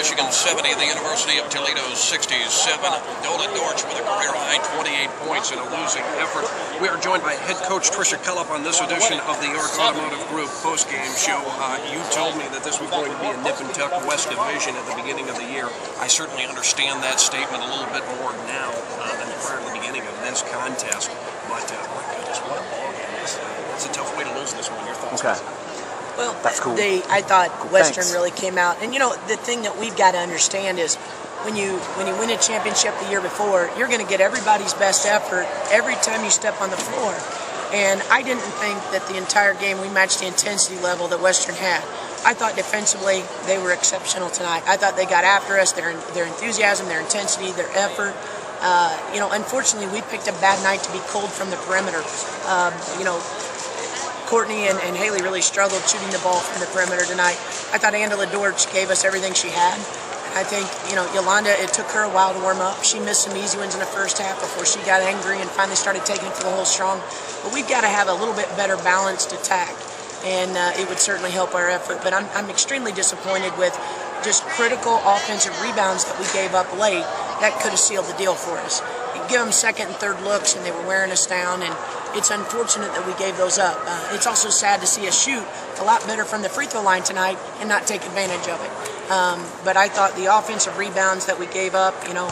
Michigan 70, the University of Toledo 67. Nolan Dortch with a career-high 28 points in a losing effort. We are joined by head coach Tricia Cullop on this edition of the York Automotive Group post-game show. You told me that this was going to be a nip-and-tuck West Division at the beginning of the year. I certainly understand that statement a little bit more now than prior to the beginning of this contest. But, my goodness, what a ball game. It's a tough way to lose this one. Your thoughts? Okay. Well, that's cool. I thought Western Thanks. really came out, and you know the thing that we've got to understand is when you win a championship the year before, you're going to get everybody's best effort every time you step on the floor. And I didn't think that the entire game we matched the intensity level that Western had. I thought defensively they were exceptional tonight. I thought they got after us, their enthusiasm, their intensity, their effort. You know, unfortunately, we picked a bad night to be cold from the perimeter. You know, Courtney and Haley really struggled shooting the ball from the perimeter tonight. I thought Angela Dortch gave us everything she had. I think, you know, Yolanda, it took her a while to warm up. She missed some easy ones in the first half before she got angry and finally started taking it for the whole strong. But we've got to have a little bit better balanced attack, and it would certainly help our effort. But I'm extremely disappointed with just critical offensive rebounds that we gave up late. That could have sealed the deal for us. You give them second and third looks, and they were wearing us down, and it's unfortunate that we gave those up. It's also sad to see us shoot a lot better from the free throw line tonight and not take advantage of it. But I thought the offensive rebounds that we gave up, you know,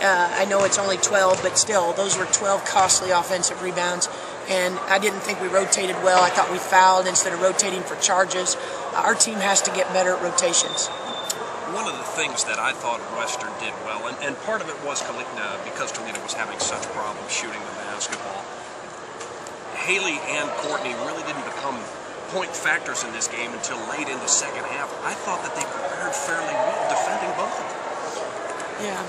I know it's only 12, but still, those were 12 costly offensive rebounds. And I didn't think we rotated well. I thought we fouled instead of rotating for charges. Our team has to get better at rotations. One of the things that I thought Western did well, and part of it was because Toledo was having such problems shooting the basketball, Haley and Courtney really didn't become point factors in this game until late in the second half. I thought that they prepared fairly well defending both of them. Yeah,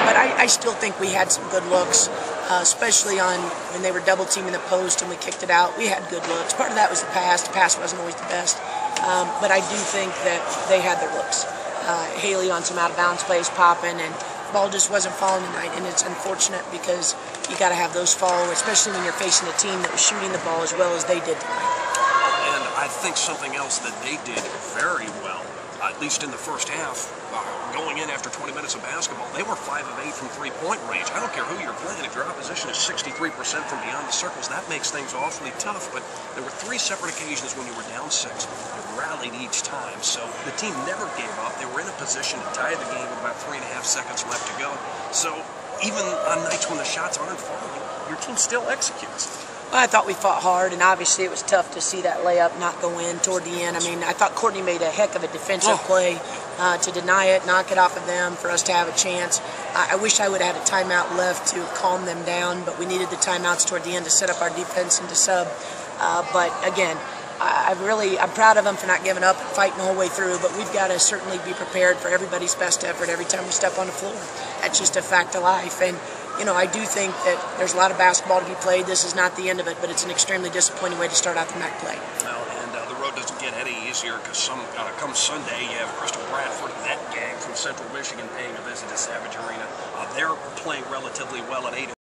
but I still think we had some good looks, especially on when they were double teaming the post and we kicked it out. We had good looks. Part of that was the pass. The pass wasn't always the best, but I do think that they had their looks. Haley on some out-of-bounds plays popping, and the ball just wasn't falling tonight, and it's unfortunate because you got to have those fall, especially when you're facing a team that was shooting the ball as well as they did tonight. And I think something else that they did very well, at least in the first half, going in after 20 minutes of basketball, they were 5 of 8 from three-point range. I don't care who you're playing. If your opposition is 63% from beyond the circles, that makes things awfully tough. But there were 3 separate occasions when you were down 6. You rallied each time. So the team never gave up. They were in a position to tie the game with about 3.5 seconds left to go. So even on nights when the shots aren't falling, your team still executes. Well, I thought we fought hard, and obviously it was tough to see that layup not go in toward the end. I mean, I thought Courtney made a heck of a defensive play to deny it, knock it off of them, for us to have a chance. I wish I would have had a timeout left to calm them down, but we needed the timeouts toward the end to set up our defense and to sub. But again, I'm proud of them for not giving up and fighting the whole way through, but we've got to certainly be prepared for everybody's best effort every time we step on the floor. That's just a fact of life. And you know, I do think that there's a lot of basketball to be played. This is not the end of it, but it's an extremely disappointing way to start out the MAC play. Well, and the road doesn't get any easier because come Sunday, you have Crystal Bradford and that gang from Central Michigan paying a visit to Savage Arena. They're playing relatively well at 8.